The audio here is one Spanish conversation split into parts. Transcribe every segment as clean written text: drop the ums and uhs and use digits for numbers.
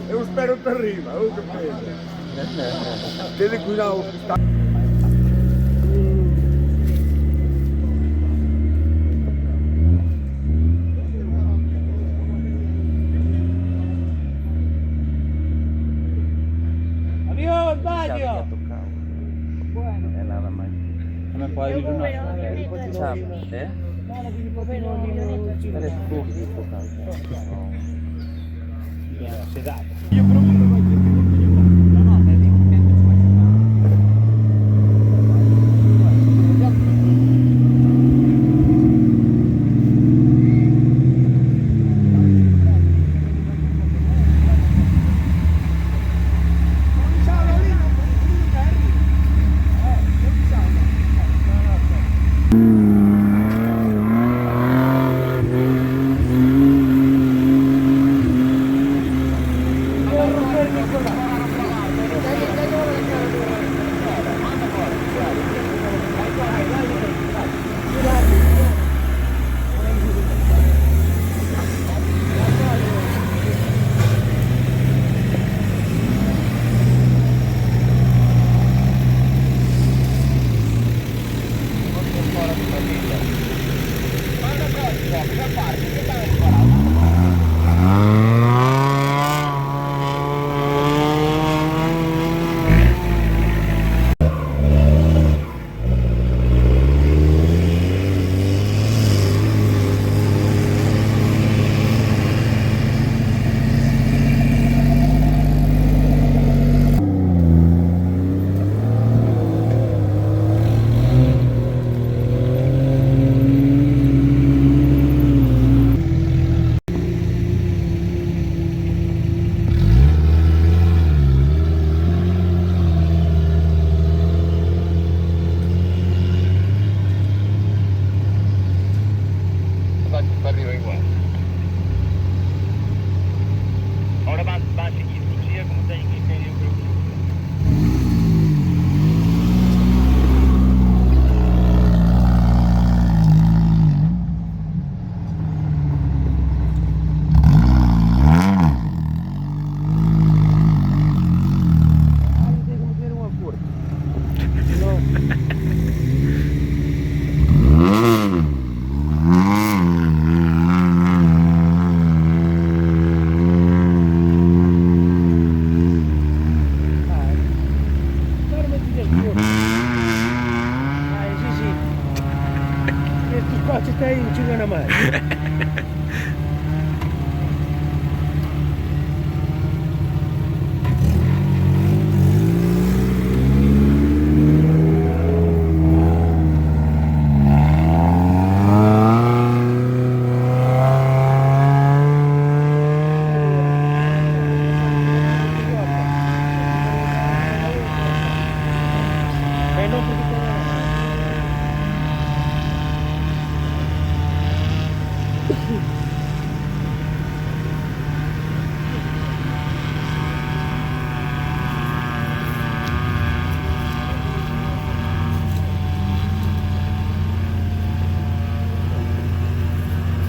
Eu spero che arriva, che bello. Vedi qui là, Adiós, Baggio! Come puoi ciao, eh? más.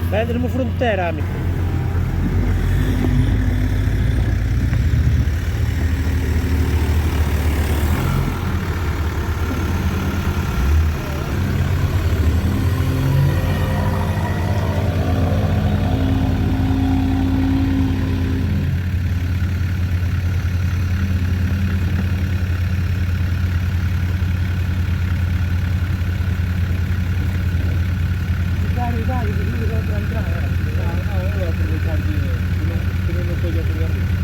Vedremo frontiera, amico. Dai, così devo entrare. Ora per le cardine, non voglio pure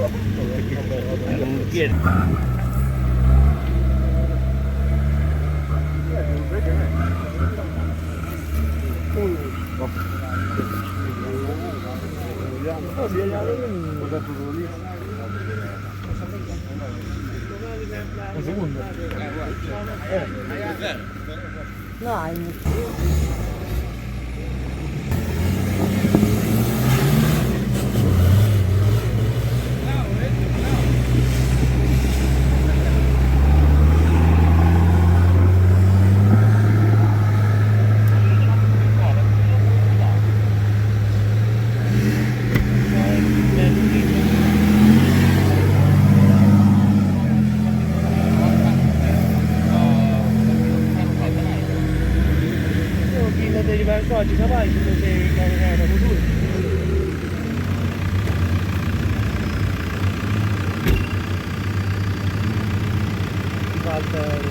Non chiede. Un secondo. No, oggi capace se sei caricata così. Ti falta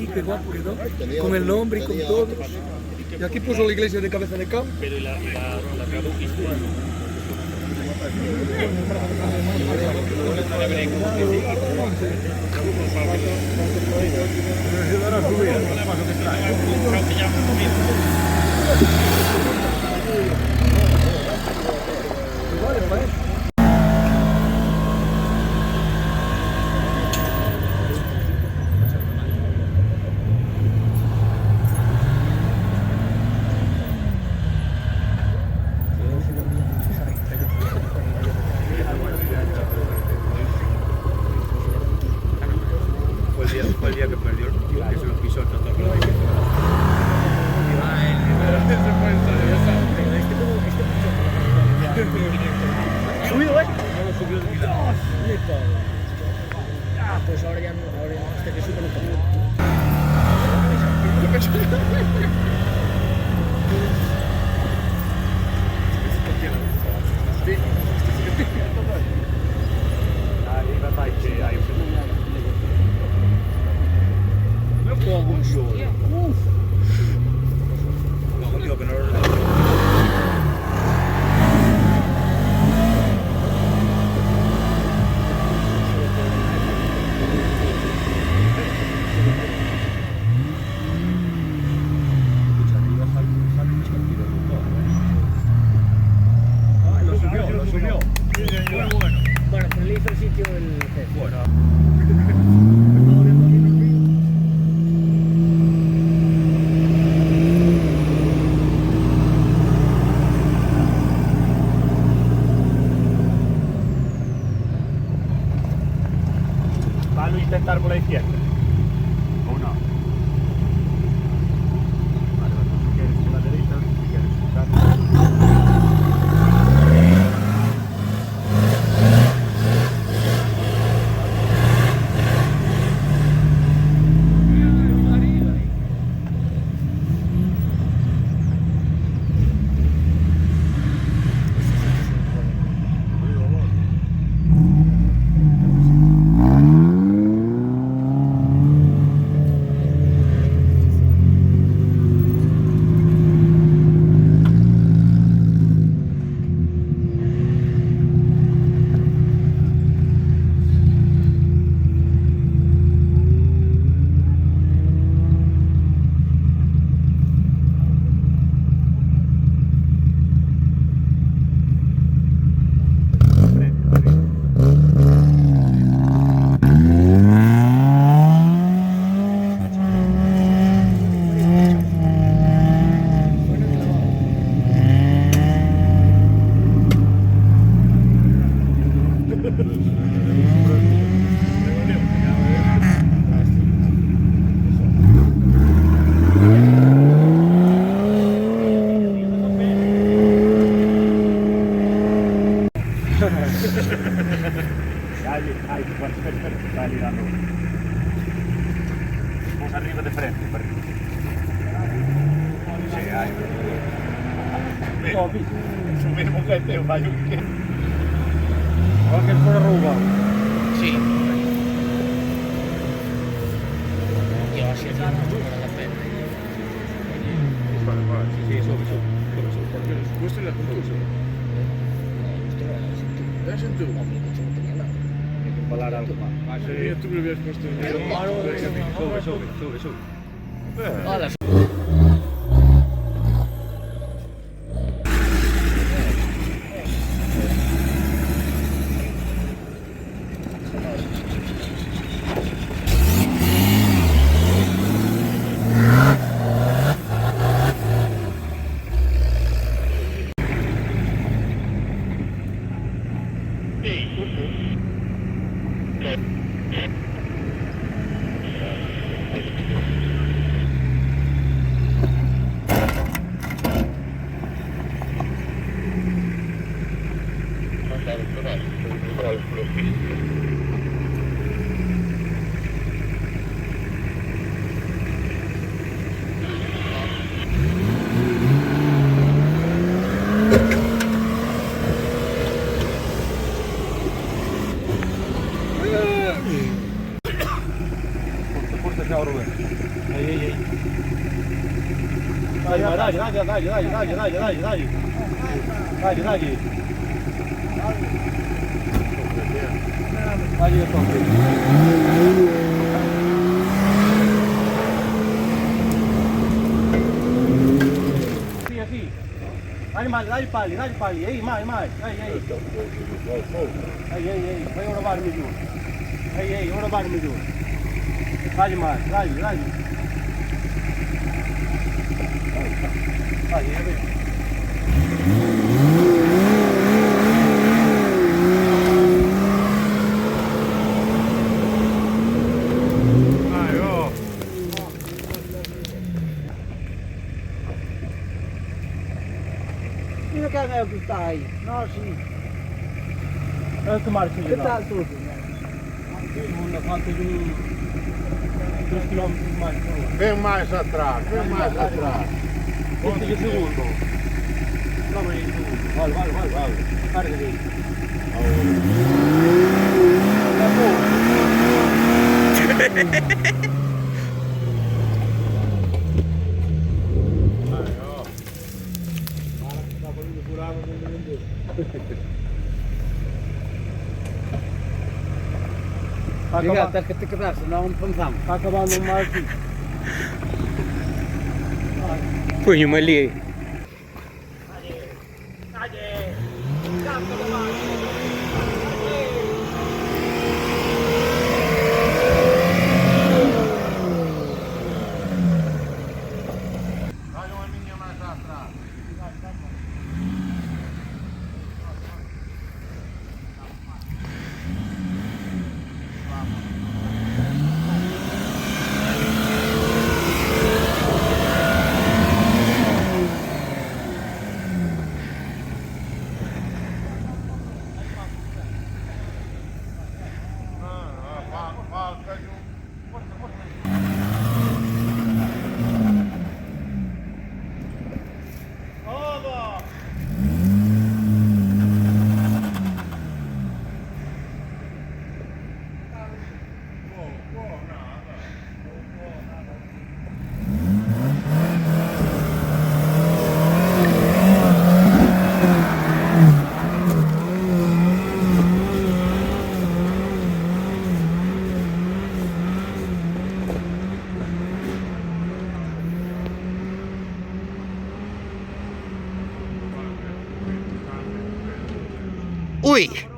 qué guapo quedó. Con el nombre y con todo. Y aquí puso la iglesia de cabeza de campo. Pero y la tradujiste. Fue el día que perdió el tío, que se lo pisó el tatuaje. Subido, ¿eh? No lo subió de mi lado. Ah, pues ahora ya no, hasta que suba no puedo. No, tío, que no lo... Lo subió. Muy bueno. Bueno, pues le hizo el sitio el jefe. Bueno. Van a intentar por la izquierda. ¿O no? Vale, si quieres por la derecha, si quieres buscar. Dale, ay, dale, dando. Vamos arriba de frente, para arriba. Sí, ay. Subimos que te vaya un que. Ahora que fuera robado. Sí. Lleva 7 años para la pena. Sí, sube. Puesto en la contusa. ¿Es en tu? Hay que embalar algo más. Sí, tú me lo habías puesto en el... Sube. Hola. Dai pali, ehi, mai, ehi. Ehi, vai ora varmi giù. Ehi, ora varmi giù. Dai, dai. Dai, Fino che ne stai? No, sì. che marci Che tal tu? Non ho fatto giù 2 km mai. Vem mais atrás, vem mais atrás. 20 secondi. No, ma vai. Carica lì. Liga, até que te quedaste, não pensamos. Está acabando o mar aqui. Punho-me ali. Vai uma minha mais atrás. Ui!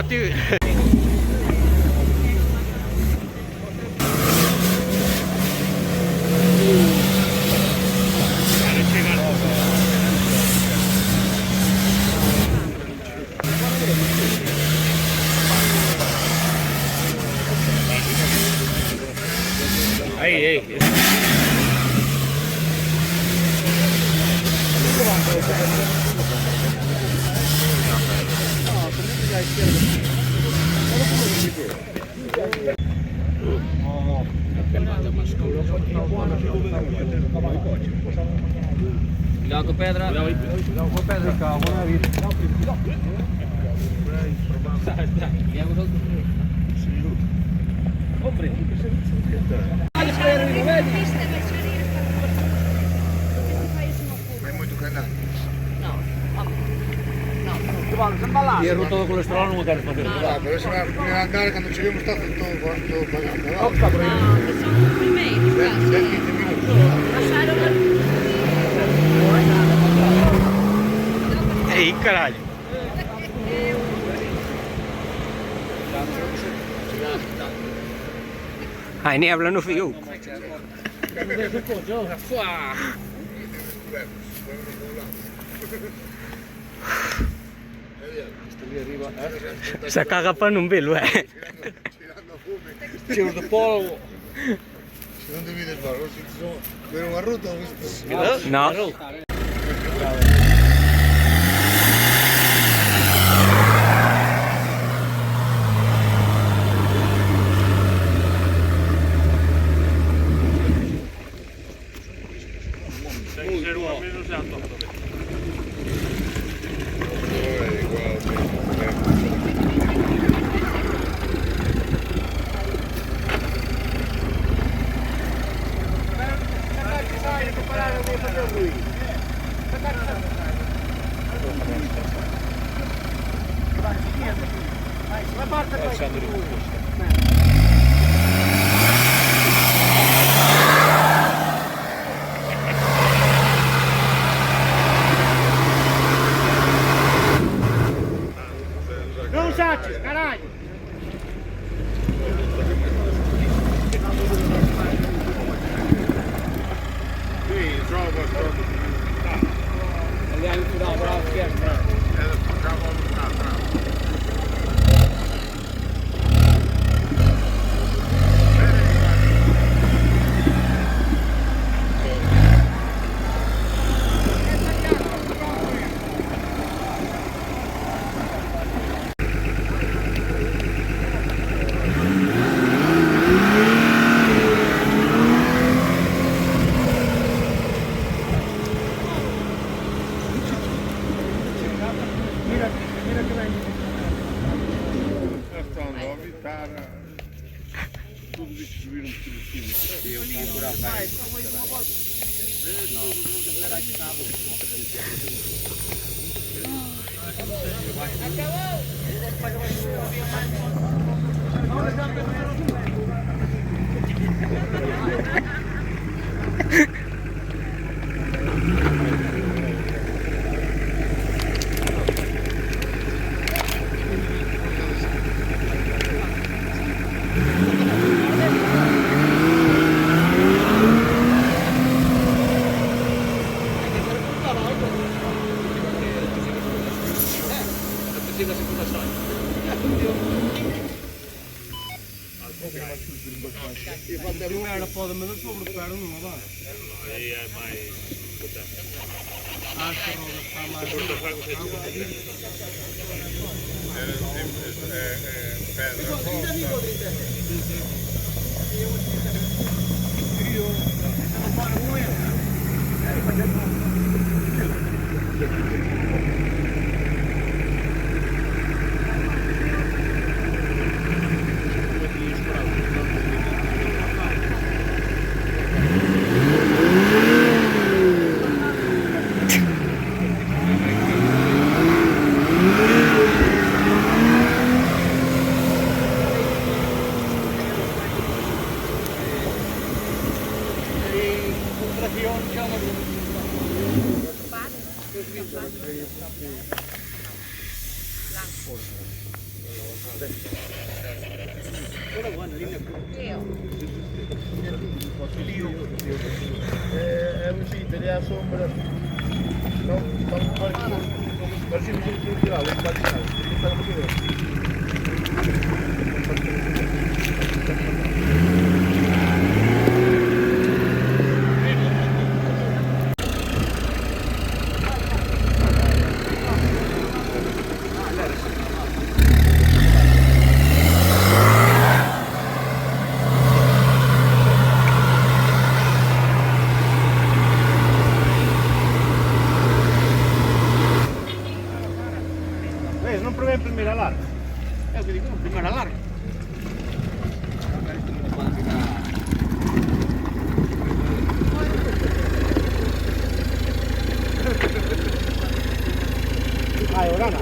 Dude. Aí. Cuidado com pedra. Cuidado com pedra. Calma, não é isso. Hombre. Y el ruto de colesterol no me quieres hacer. Ah, pero eso me andar cuando lleguemos está todo pagando. No, que son primeiros, caso. 10, 15 minutos. Passaram Ei, caralho. Ai, niebla no fio. Se caga para non velo, Tirando fume. Cheiro de polvo. Se non divides barro, se sono per una ruta, ho visto. No. Non sacis, caralho. Sì, trova. Andiamo in finale, bravo, scherzo. Facciamo un'altra. Tudo distribuir por cima. Merda, pode-me dar sobre o ferro, não vai? Aí é mais potente. Acho que a roda está mais... È uscita lì a sombra. No, sta un parchino. Parchino culturale, il parchino. Non proviamo in prima larga. É o que digo, primeira larga. Ah, ora no.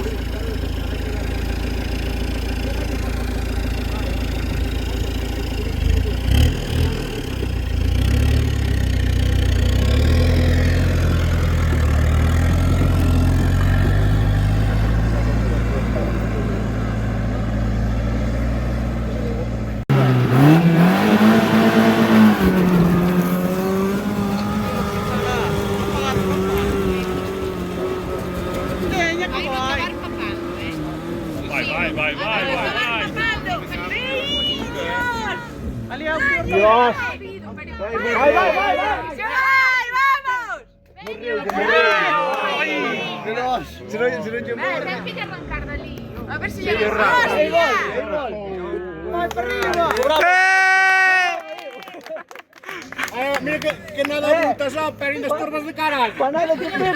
non c'è Tem que arrancar dali. A ver se Sì, llega. arranca. Vai para arriba! Mira que nada bruta só, pero ainda estorbas de caralho. Para nada que perder!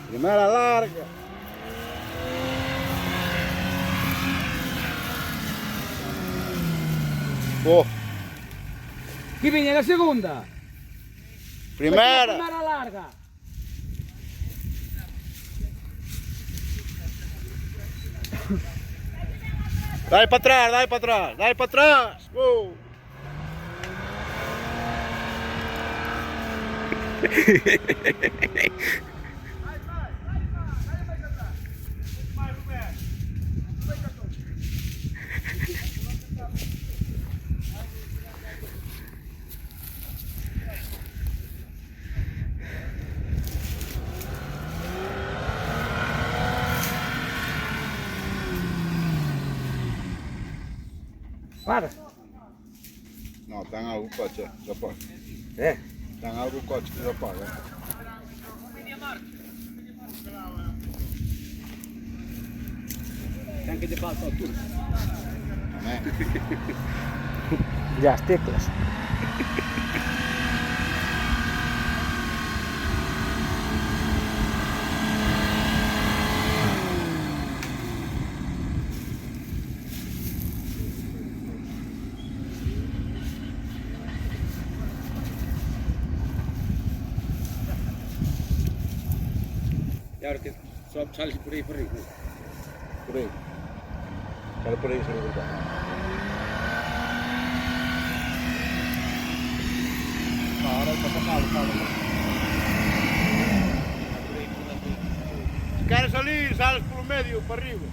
Primera larga. Oh, Chi viene la seconda? primera. Primera larga! Dai para trás, dai para trás, dai para trás. Oh. Para! No, tem algo coche, já pode. É? Tem algo coche que já pode. Tem que te falta tudo. Também. Já as teclas. E agora que só sales por aí, por aí. Por aí. Cara por aí, se não voltar. Se queres salir, sales pelo medio, para arriba.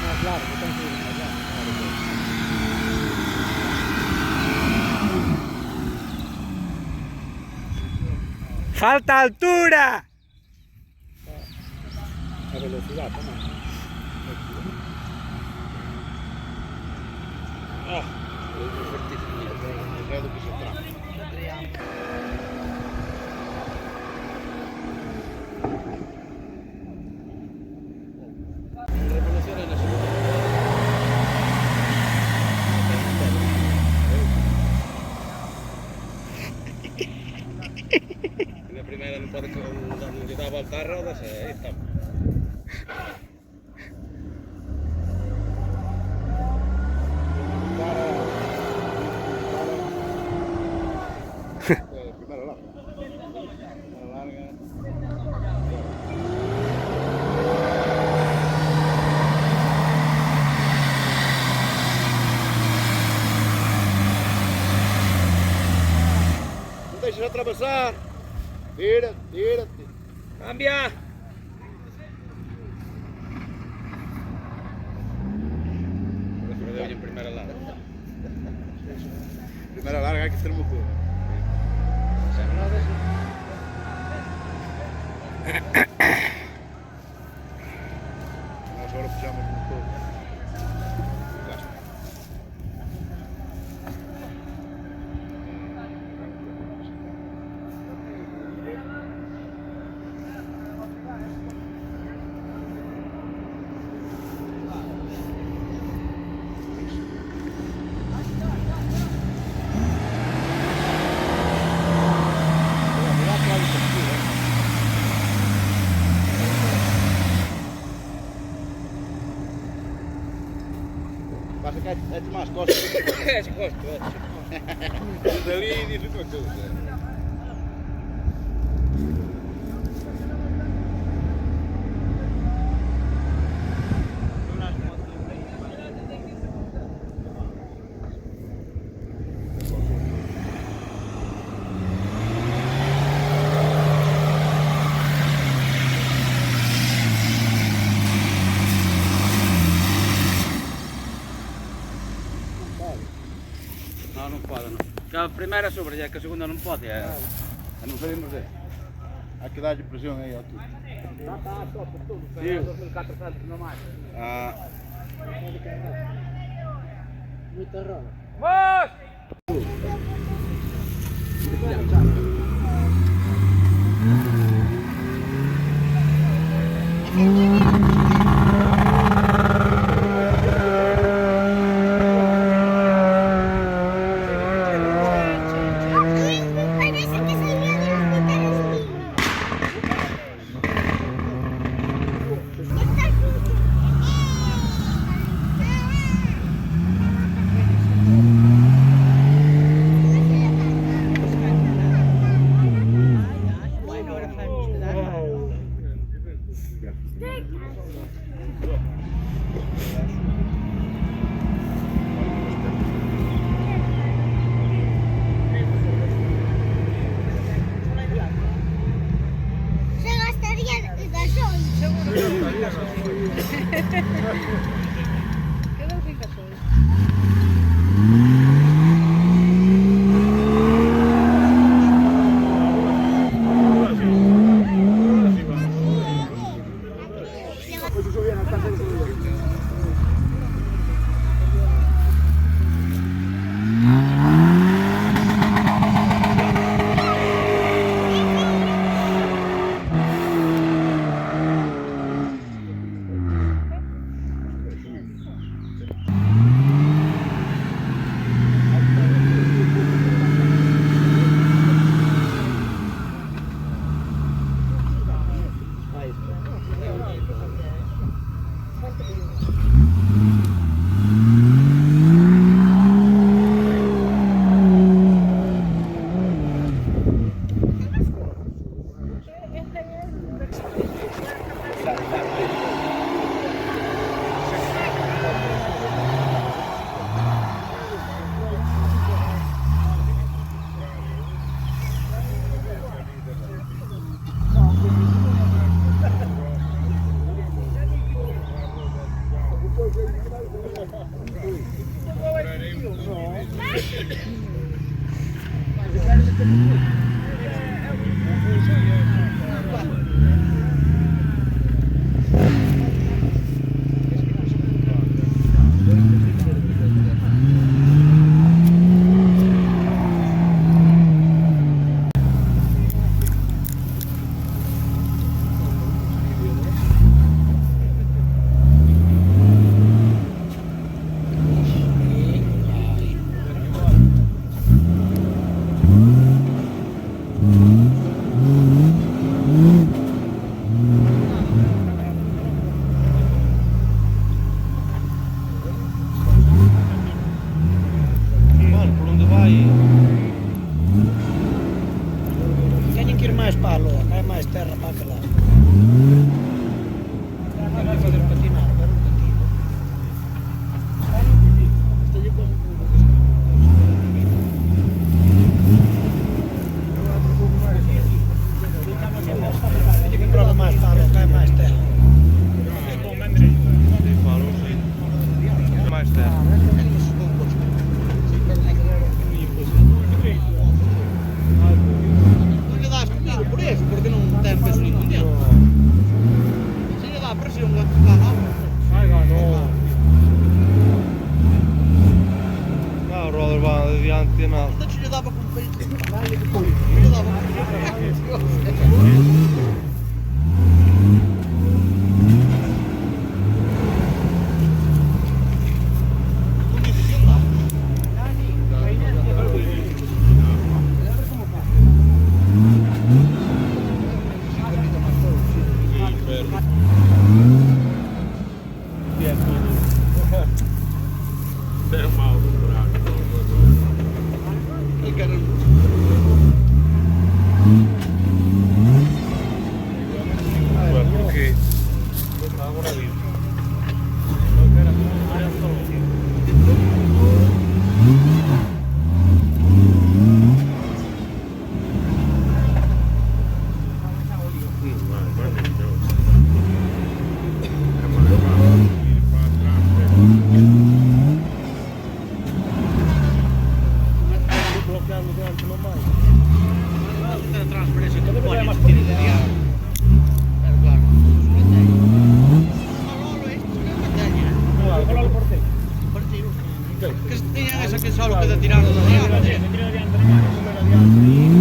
Mais largo, tem que ir mais largo. ¡Falta altura! A velocidade também. É do que se trata. Na primeira não pode não lhe dar a volta às rodas, aí está. Primeira larga. Primeira larga. Não deixes atravessar. Tira-te, tira-te. Cambia! Perdeu em primeira larga. Primeira larga hay que ser motor. Nós agora puxamos o motor. Já está. é de mais costas. É, se gosto. Dali diz uma coisa. Não, não pode não. Porque a primeira é sobre, é que a segunda não pode. Não sabemos ver. Há que dar de pressão aí, ó. Tudo. Tá, só por tudo. Sim. 2400 não mais. Ah. Muita roda. Você gostaria de cachorro? Eu não tenho cachorro. Mano, por onde vai? Tenho que ir mais para a lua, cai mais terra para aquele lado. Quero fazer patinar, quero um patino. Tenho que ir mais para a lua, cai mais terra. Mais terra. Não lhe dás comigo por isso, porque não tem gasolina dentro. Se lhe dá pressão, vai ficar lá. Ai, ganhou. Não, o roller vai adiante, não. Antes lhe dava com o peito. Lhe dava com o peito. tirando durante lo mai. Tutte le trasferenze che Dove poi vai a tutti mascolare? Claro, claro. Guarda, quello al portello. Che tenía esa que solo queda tirando da dietro. Mi tiro di altri mani, come la di altri.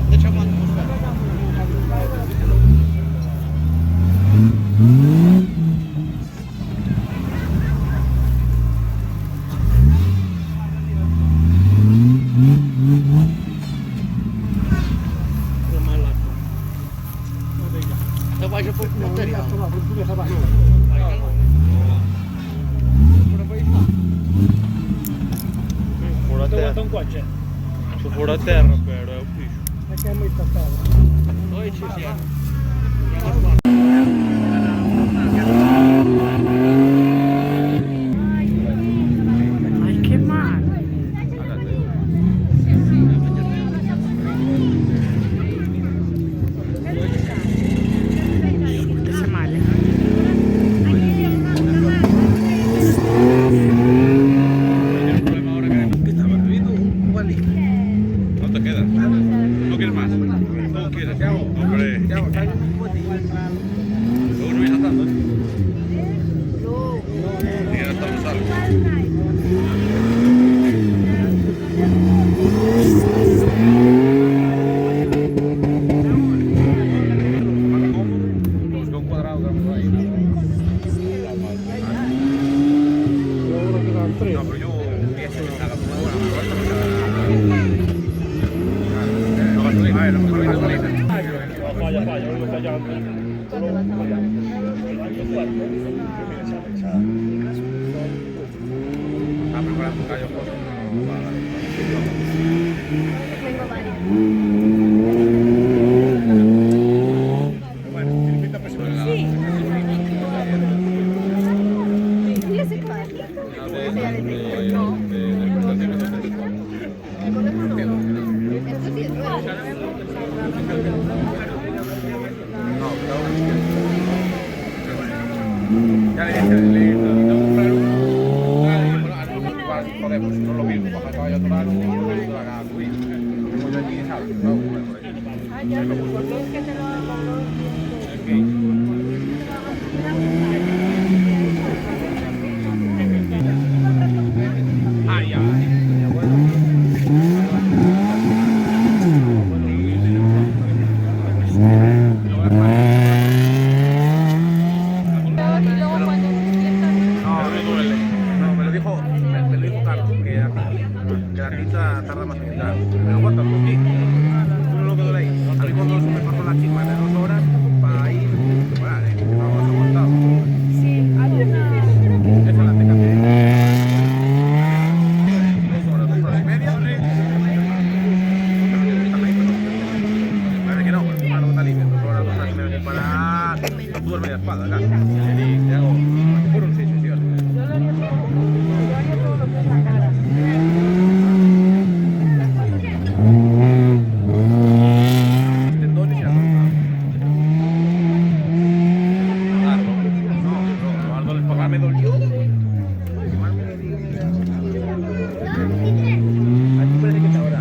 Diciamo atmosfera. Ormai l'acqua. Se vai già Non fuori mi faccio la fortuna che va. Fuori a Guarda terra. un qua c'è. Su fuori a terra però è un piscio. E che mi sta stava? Noi ci siamo. Ay, qué mal. Escúchese mal. ¿Cuánto queda? ¿No quieres más? ¿No quieres? Hombre. Luego no vais atando, ¿eh? Y ahora estamos algo. Busca un cuadrado, damos ahí. Lavoro che va No, pero yo pienso que está la fumadora más fuerte que la gasolina. A ver, la gasolina. Falla, lo tagliamo. Ah, preparando un gallo cosa. Tengo varias. Bueno, te invito a presionar. ¿Y ese cuadrito? No. Esto sí es bueno. Ya le dije, le invito a comprar un podemos, no lo mismo, bajar caballo total o para subir. Tengo yo aquí, ¿sabes? No, por aquí. Ah, ya, pero ¿por qué es que te lo hago? Ay, ay. No, me duele. No, me lo dijo Carlos, que la tinta tarda más en entrar. Me lo aguanta por aquí. Tú no lo que duele ahí. A mí cuando se me cortó la chisma de 2 horas, para ir, parar, que no hemos aguantado. Esa la tengo que 2 horas, 2 horas y media. Parece que no, porque para no está libre. 2 horas, 2 horas y media sin parar. No duerme de espalda, claro. Y te hago puro sí, sí, sí. Tendones y arroz. Claro, no, Aldo, el papá me dolió. Aquí parece que está ahora.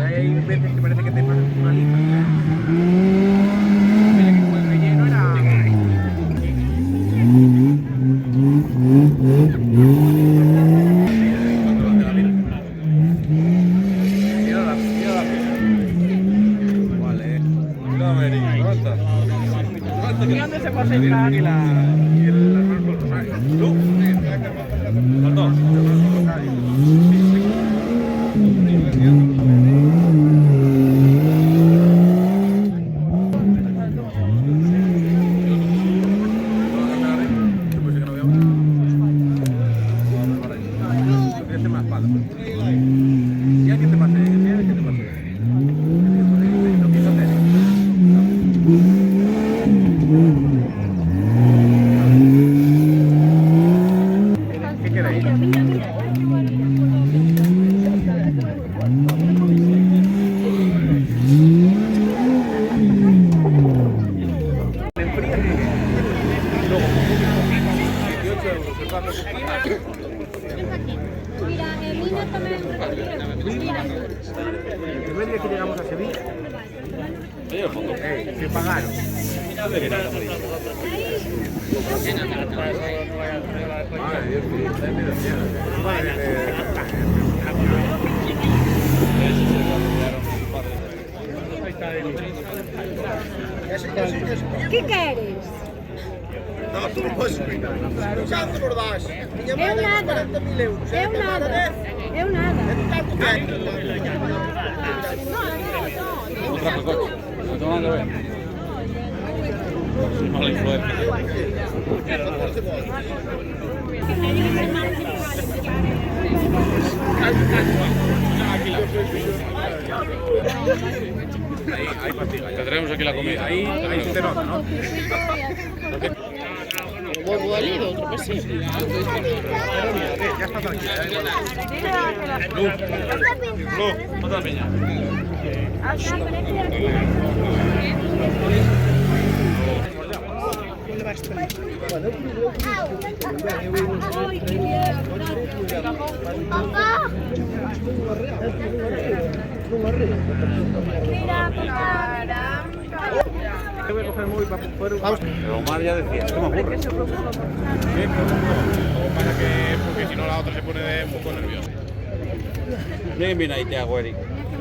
Hay veces que parece que te pasa una lima. Mira que como el relleno era. ¿Y dónde se pasa el águila? Y el hermano con Rosario. ¿Tú? Los dos. El hermano con Rosario. día que llegamos a Sevilla, se pagaron. Madre Dios mío, ¿Qué queres? No, tú no podes explicar. Canto por das. Miña mãe Eu dá nada. 40.000 euros. Eu nada. Eu nada. Canto queres? Otra coche. No tengo nada que ver. Mala influencia. Ahí fatiga. Te traemos aquí la comida. Ahí se te nota, ¿no? Ya está tranquila. Otra peña. Papá. Mira, papá. Te voy a coger el móvil para poder... Pero Omar ya decía, ¿cómo ocurre? Para que... Porque si no la otra se pone un poco nerviosa. Ven, viene ahí, te hago, Eric.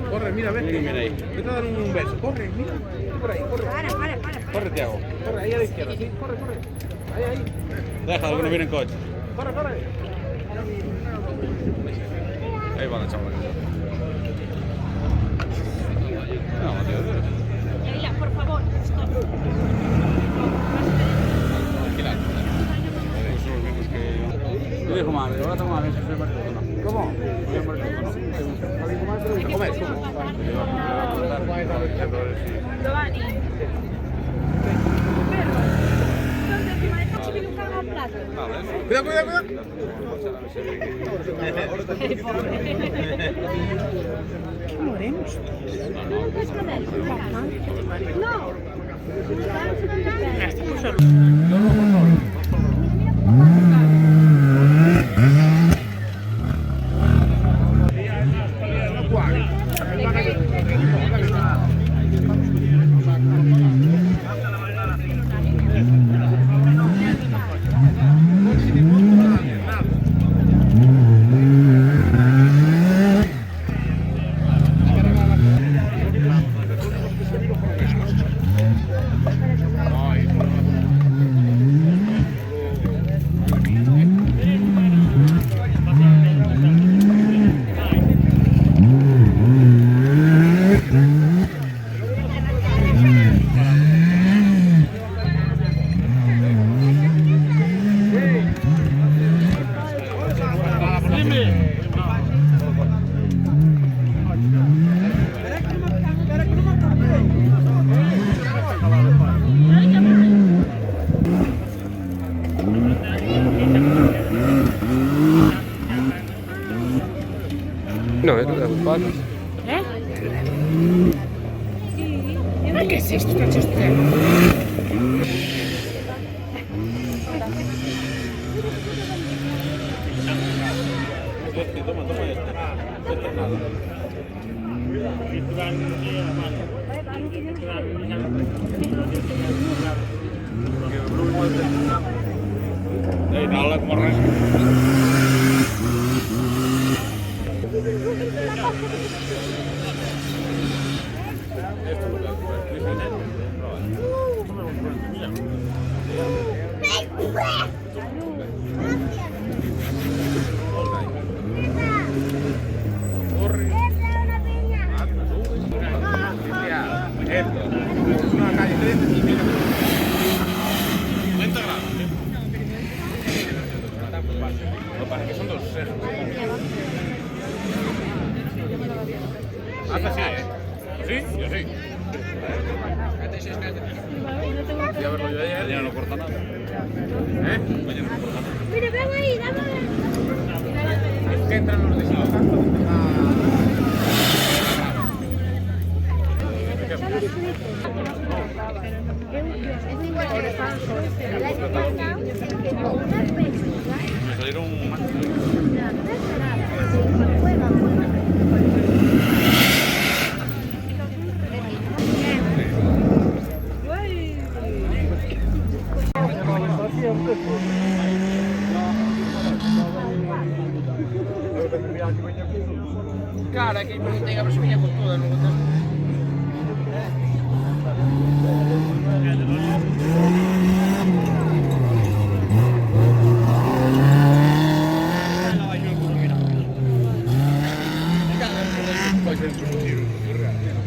Corre, mira, ven. Ven, viene ahí. Vete a dar un beso. Corre, mira. Por ahí, corre. Corre, te hago. Corre, ahí a la izquierda, sí. Corre, corre. Ahí. Déjalo que no viene en coche. Corre, corre. Ahí va la chavala. No, tío. Ella, por favor. Son los mismos que yo. Yo dijo, mami, ahora tengo más bien si soy marido, ¿no? ¿Cómo? Soy marido, ¿no? Comer, Giovanni. Un plato. Cuidado, cuidado, cuidado. Moremos. No. No, es una culpable. Ma che sei sto Dale, como res. Es una calle 3 y mira. 90 grados. No, para que son dos cerros. Haz así, ¿eh? ¿Sí? Yo sí. Ya verlo yo ayer. Ya no corta nada. ¿Eh? Mañana no corta nada. Mira, ven ahí, dame. Es que entran los de Silocanto. Me salieron más. que preguntei a ver se viña con todas, non contestou. Può essere incluso un tiro, il reale, no?